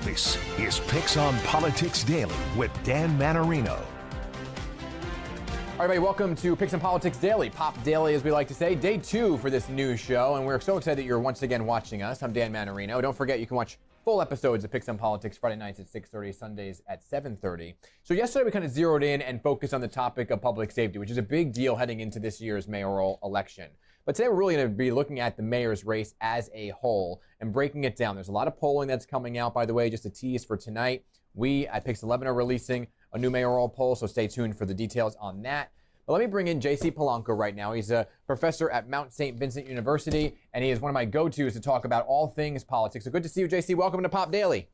This is PIX on Politics Daily with Dan Manarino. All right, everybody, welcome to PIX on Politics Daily, Pop Daily, as we like to say, day 2 for this new show, and we're so excited that you're once again watching us. I'm Dan Manarino. Don't forget, you can watch full episodes of PIX on Politics Friday nights at 6:30, Sundays at 7:30. So yesterday we kind of zeroed in and focused on the topic of public safety, which is a big deal heading into this year's mayoral election. But today we're really going to be looking at the mayor's race as a whole and breaking it down. There's a lot of polling that's coming out, by the way, just a tease for tonight. We at PIX 11 are releasing a new mayoral poll, so stay tuned for the details on that. But let me bring in JC Polanco right now. He's a professor at Mount St. Vincent University, and he is one of my go-tos to talk about all things politics. So good to see you, JC. Welcome to Pop Daily.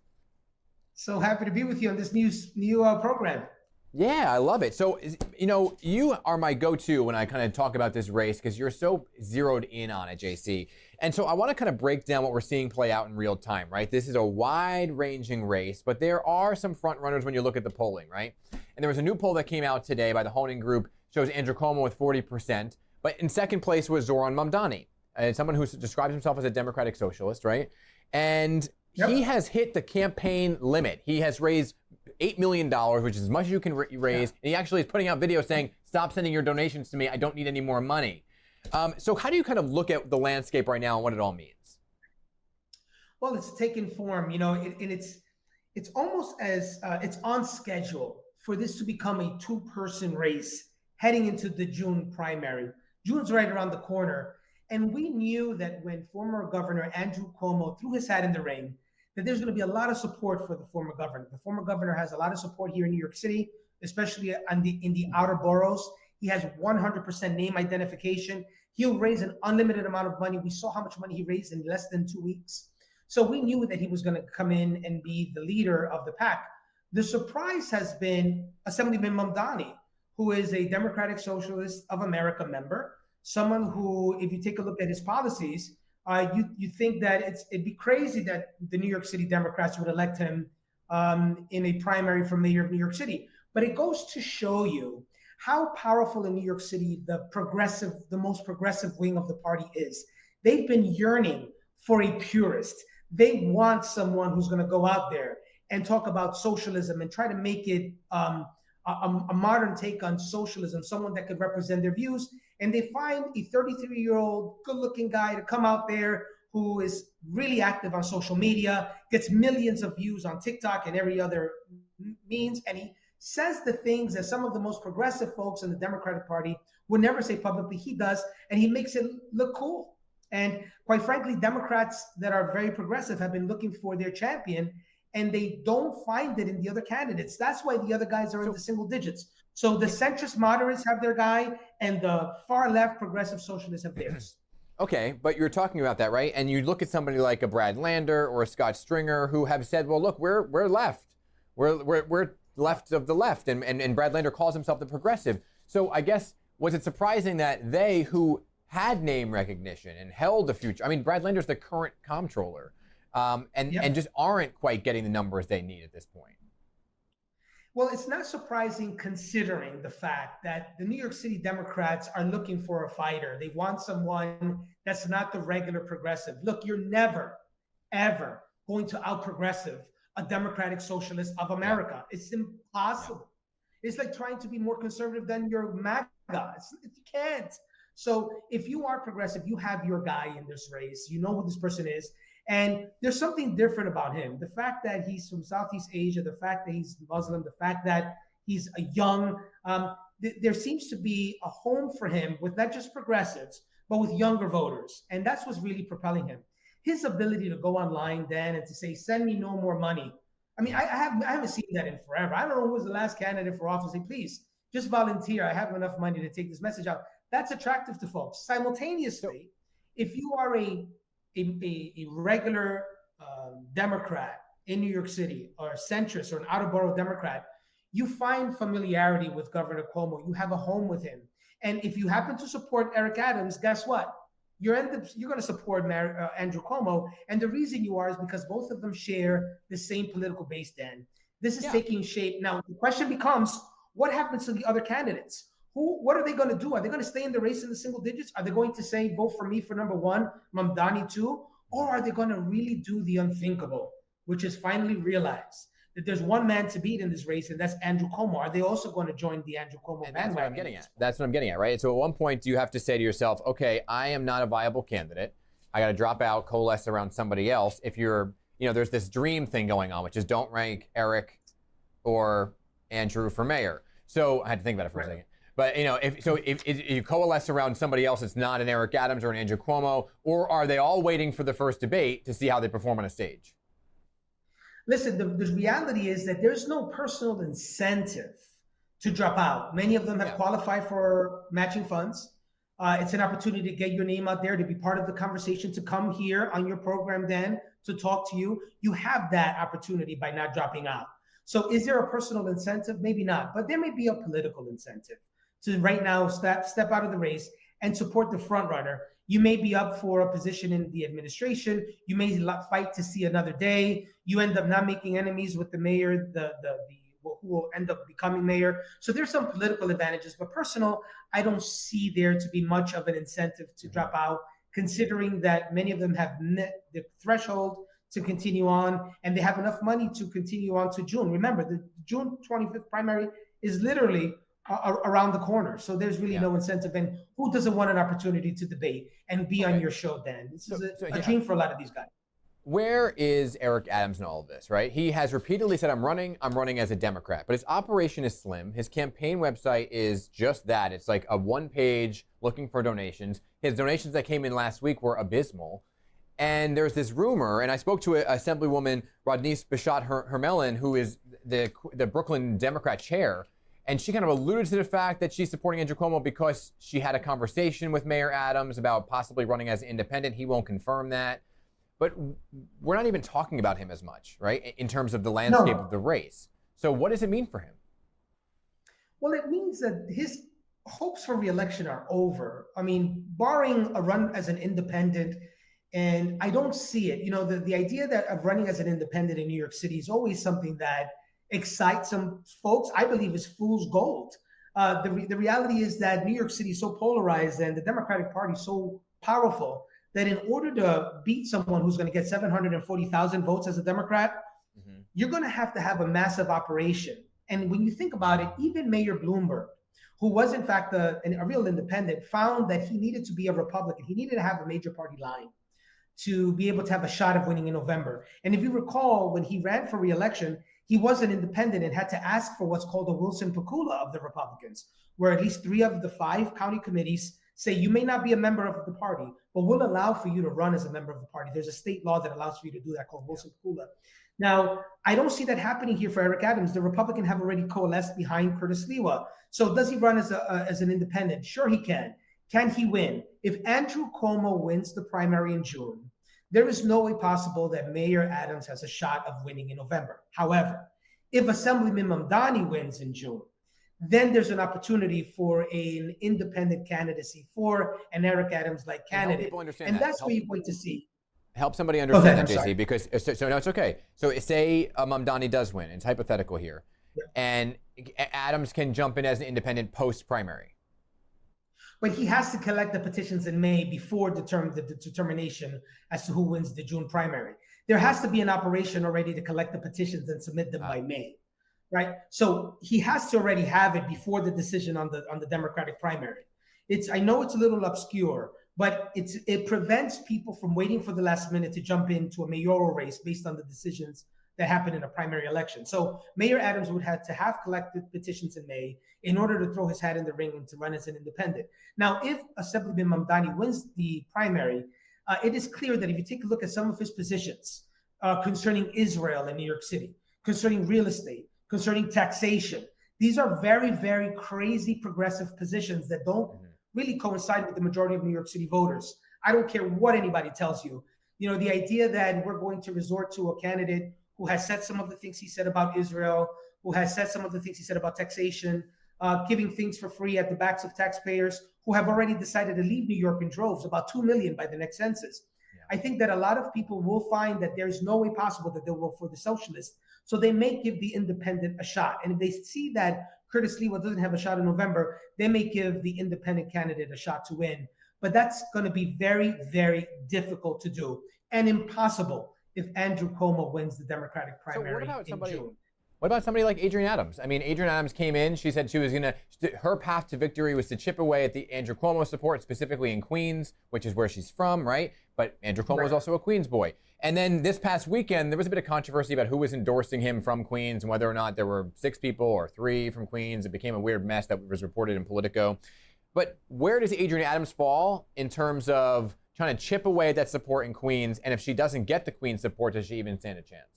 So happy to be with you on this new program. Yeah, I love it. So, you are my go-to when I kind of talk about this race because you're so zeroed in on it, JC. And so I want to kind of break down what we're seeing play out in real time, right? This is a wide-ranging race, but there are some front runners when you look at the polling, right? And there was a new poll that came out today by the Honing Group, shows Andrew Cuomo with 40%, but in second place was Zoran Mamdani, someone who describes himself as a democratic socialist, right? And he has hit the campaign limit. He has raised $8 million, which is as much as you can raise. And he actually is putting out videos saying, stop sending your donations to me. I don't need any more money. So how do you kind of look at the landscape right now and what it all means? Well, it's taken form, and it's almost as it's on schedule for this to become a two-person race heading into the June primary. June's right around the corner. And we knew that when former Governor Andrew Cuomo threw his hat in the ring, that there's going to be a lot of support for the former governor. The former governor has a lot of support here in New York City, especially in the outer boroughs. He has 100% name identification. He'll raise an unlimited amount of money. We saw how much money he raised in less than 2 weeks. So we knew that he was going to come in and be the leader of the pack. The surprise has been Assemblyman Mamdani, who is a Democratic Socialist of America member, someone who, if you take a look at his policies, you think that it'd be crazy that the New York City Democrats would elect him in a primary for mayor of New York City. But it goes to show you how powerful in New York City the most progressive wing of the party is. They've been yearning for a purist. They want someone who's going to go out there and talk about socialism and try to make it a modern take on socialism, someone that could represent their views. And they find a 33-year-old good-looking guy to come out there who is really active on social media, gets millions of views on TikTok and every other means. And he says the things that some of the most progressive folks in the Democratic Party would never say publicly. He does, and he makes it look cool. And quite frankly, Democrats that are very progressive have been looking for their champion, and they don't find it in the other candidates. That's why the other guys are in the single digits. So the centrist moderates have their guy, and the far left progressive socialists have theirs. Okay, but you're talking about that, right? And you look at somebody like a Brad Lander or a Scott Stringer who have said, well, look, we're left. We're left of the left. And Brad Lander calls himself the progressive. So I guess, was it surprising that they who had name recognition and held the future, I mean, Brad Lander's the current comptroller, and just aren't quite getting the numbers they need at this point? Well, it's not surprising considering the fact that the New York City Democrats are looking for a fighter. They want someone that's not the regular progressive. Look, you're never, ever going to out-progressive a Democratic Socialist of America. It's impossible. It's like trying to be more conservative than your MAGA. You can't. So if you are progressive, you have your guy in this race. You know who this person is. And there's something different about him. The fact that he's from Southeast Asia, the fact that he's Muslim, the fact that he's a young, there seems to be a home for him with not just progressives, but with younger voters. And that's what's really propelling him. His ability to go online then and to say, send me no more money. I mean, I haven't seen that in forever. I don't know who was the last candidate for office. Say, please, just volunteer. I have enough money to take this message out. That's attractive to folks. Simultaneously, if you are a regular Democrat in New York City, or a centrist or an outer borough Democrat, you find familiarity with Governor Cuomo. You have a home with him. And if you happen to support Eric Adams, guess what? You're going to support Andrew Cuomo. And the reason you are is because both of them share the same political base, Dan. This is taking shape. Now, the question becomes, what happens to the other candidates? What are they going to do? Are they going to stay in the race in the single digits? Are they going to say, vote for me for number one, Mamdani too? Or are they going to really do the unthinkable? which has finally realized that there's one man to beat in this race, and that's Andrew Cuomo. Are they also going to join the Andrew Cuomo bandwagon? That's what I'm getting at. That's what I'm getting at, right? So at one point, you have to say to yourself, okay, I am not a viable candidate. I got to drop out, coalesce around somebody else. If you're, there's this dream thing going on, which is don't rank Eric or Andrew for mayor. So I had to think about it for a second. But, if you coalesce around somebody else, it's not an Eric Adams or an Andrew Cuomo, or are they all waiting for the first debate to see how they perform on a stage? Listen, the reality is that there's no personal incentive to drop out. Many of them have qualified for matching funds. It's an opportunity to get your name out there, to be part of the conversation, to come here on your program, Dan, to talk to you. You have that opportunity by not dropping out. So is there a personal incentive? Maybe not, but there may be a political incentive to right now step out of the race and support the front runner. You may be up for a position in the administration. You may fight to see another day. You end up not making enemies with the mayor, who will end up becoming mayor. So there's some political advantages, but personal, I don't see there to be much of an incentive to drop out, considering that many of them have met the threshold to continue on, and they have enough money to continue on to June. Remember, the June 25th primary is literally around the corner. So there's really no incentive. And who doesn't want an opportunity to debate and be on your show, Dan? This is a dream for a lot of these guys. Where is Eric Adams in all of this, right? He has repeatedly said, I'm running as a Democrat, but his operation is slim. His campaign website is just that. It's like a one page looking for donations. His donations that came in last week were abysmal. And there's this rumor, and I spoke to Assemblywoman Rodneyse Bichotte-Hermelin, who is the Brooklyn Democrat chair, and she kind of alluded to the fact that she's supporting Andrew Cuomo because she had a conversation with Mayor Adams about possibly running as an independent. He won't confirm that. But we're not even talking about him as much, right, in terms of the landscape of the race. So what does it mean for him? Well, it means that his hopes for re-election are over. I mean, barring a run as an independent, and I don't see it. The idea of running as an independent in New York City is always something that excites some folks. I believe is fool's gold. The reality is that New York City is so polarized and the Democratic Party is so powerful that in order to beat someone who's going to get 740,000 votes as a Democrat, you're going to have a massive operation. And when you think about it, even Mayor Bloomberg, who was in fact a real independent, found that he needed to be a Republican. He needed to have a major party line to be able to have a shot of winning in November. And if you recall, when he ran for re-election, he was an independent and had to ask for what's called a Wilson Pakula of the Republicans, where at least 3 of the 5 county committees say you may not be a member of the party, but we'll allow for you to run as a member of the party. There's a state law that allows for you to do that called Wilson Pakula. Now, I don't see that happening here for Eric Adams. The Republicans have already coalesced behind Curtis Lewa. So does he run as an independent? Sure, he can. Can he win? If Andrew Cuomo wins the primary in June, there is no way possible that Mayor Adams has a shot of winning in November. However, if Assemblyman Mamdani wins in June, then there's an opportunity for an independent candidacy for an Eric Adams-like candidate. And that's where you're going to see. Help somebody understand that, JC, because no, it's okay. So say Mamdani does win, it's hypothetical here, and Adams can jump in as an independent post-primary. But he has to collect the petitions in May before the determination as to who wins the June primary. There has to be an operation already to collect the petitions and submit them by May, right? So he has to already have it before the decision on the Democratic primary. I know it's a little obscure, but it prevents people from waiting for the last minute to jump into a mayoral race based on the decisions that happen in a primary election. So Mayor Adams would have to have collected petitions in May in order to throw his hat in the ring and to run as an independent. Now, if Assemblyman Mamdani wins the primary, it is clear that if you take a look at some of his positions concerning Israel and New York City, concerning real estate, concerning taxation, these are very, very crazy progressive positions that don't really coincide with the majority of New York City voters. I don't care what anybody tells you. The idea that we're going to resort to a candidate who has said some of the things he said about Israel, who has said some of the things he said about taxation, giving things for free at the backs of taxpayers who have already decided to leave New York in droves, about 2 million by the next census. I think that a lot of people will find that there's no way possible that they'll vote for the socialist. So they may give the independent a shot. And if they see that Curtis Lewa doesn't have a shot in November, they may give the independent candidate a shot to win. But that's going to be very, very difficult to do and impossible if Andrew Cuomo wins the Democratic So what primary about in June. What about somebody like Adrienne Adams? I mean, Adrienne Adams came in. She said she was her path to victory was to chip away at the Andrew Cuomo support, specifically in Queens, which is where she's from, right? But Andrew Cuomo was also a Queens boy. And then this past weekend, there was a bit of controversy about who was endorsing him from Queens and whether or not there were 6 people or 3 from Queens. It became a weird mess that was reported in Politico. But where does Adrienne Adams fall in terms of trying to chip away at that support in Queens? And if she doesn't get the Queens support, does she even stand a chance?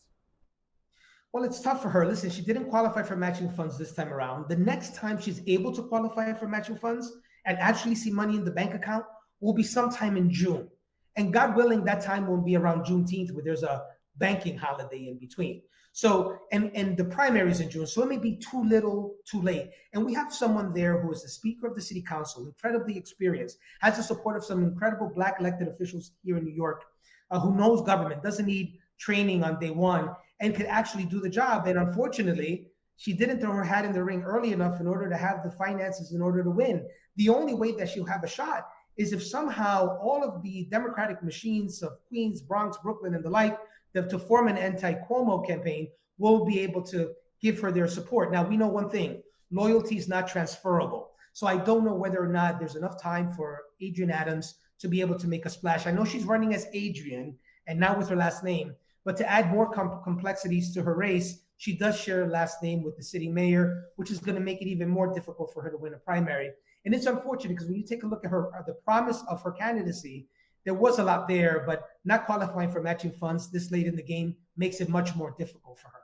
Well, it's tough for her. Listen, she didn't qualify for matching funds this time around. The next time she's able to qualify for matching funds and actually see money in the bank account will be sometime in June. And God willing, that time won't be around Juneteenth, where there's a banking holiday in between. So, and the primaries in June. So it may be too little, too late. And we have someone there who is the Speaker of the City Council, incredibly experienced, has the support of some incredible Black elected officials here in New York, who knows government, doesn't need training on day one, and could actually do the job. And unfortunately, she didn't throw her hat in the ring early enough in order to have the finances in order to win. The only way that she'll have a shot is if somehow all of the Democratic machines of Queens, Bronx, Brooklyn, and the like, to form an anti-Cuomo campaign, will be able to give her their support. Now, we know one thing: loyalty is not transferable. So I don't know whether or not there's enough time for Adrienne Adams to be able to make a splash. I know she's running as Adrienne and not with her last name, but to add more complexities to her race, she does share a last name with the city mayor, which is going to make it even more difficult for her to win a primary. And it's unfortunate because when you take a look at her, the promise of her candidacy, there was a lot there, but not qualifying for matching funds this late in the game makes it much more difficult for her.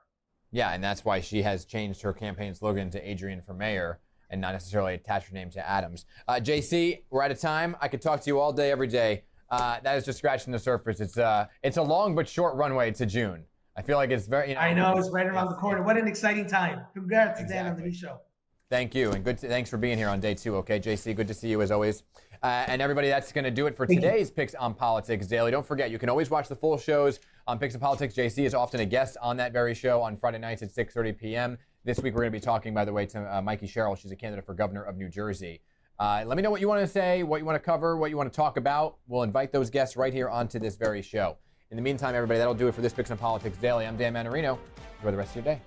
Yeah, and that's why she has changed her campaign slogan to Adrienne for mayor and not necessarily attach her name to Adams. JC, we're out of time. I could talk to you all day, every day. That is just scratching the surface. It's a long but short runway to June. I feel like it's very. I know, it's right around the corner. What an exciting time! Congrats, Dan, on the new show. Thank you, and thanks for being here on day 2. Okay, JC, good to see you as always. And everybody, that's going to do it for today's Picks on Politics Daily. Don't forget, you can always watch the full shows on Picks on Politics. JC is often a guest on that very show on Friday nights at 6:30 p.m. This week, we're going to be talking, by the way, to Mikey Sherrill. She's a candidate for governor of New Jersey. Let me know what you want to say, what you want to cover, what you want to talk about. We'll invite those guests right here onto this very show. In the meantime, everybody, that'll do it for this Picks on Politics Daily. I'm Dan Manarino. Enjoy the rest of your day.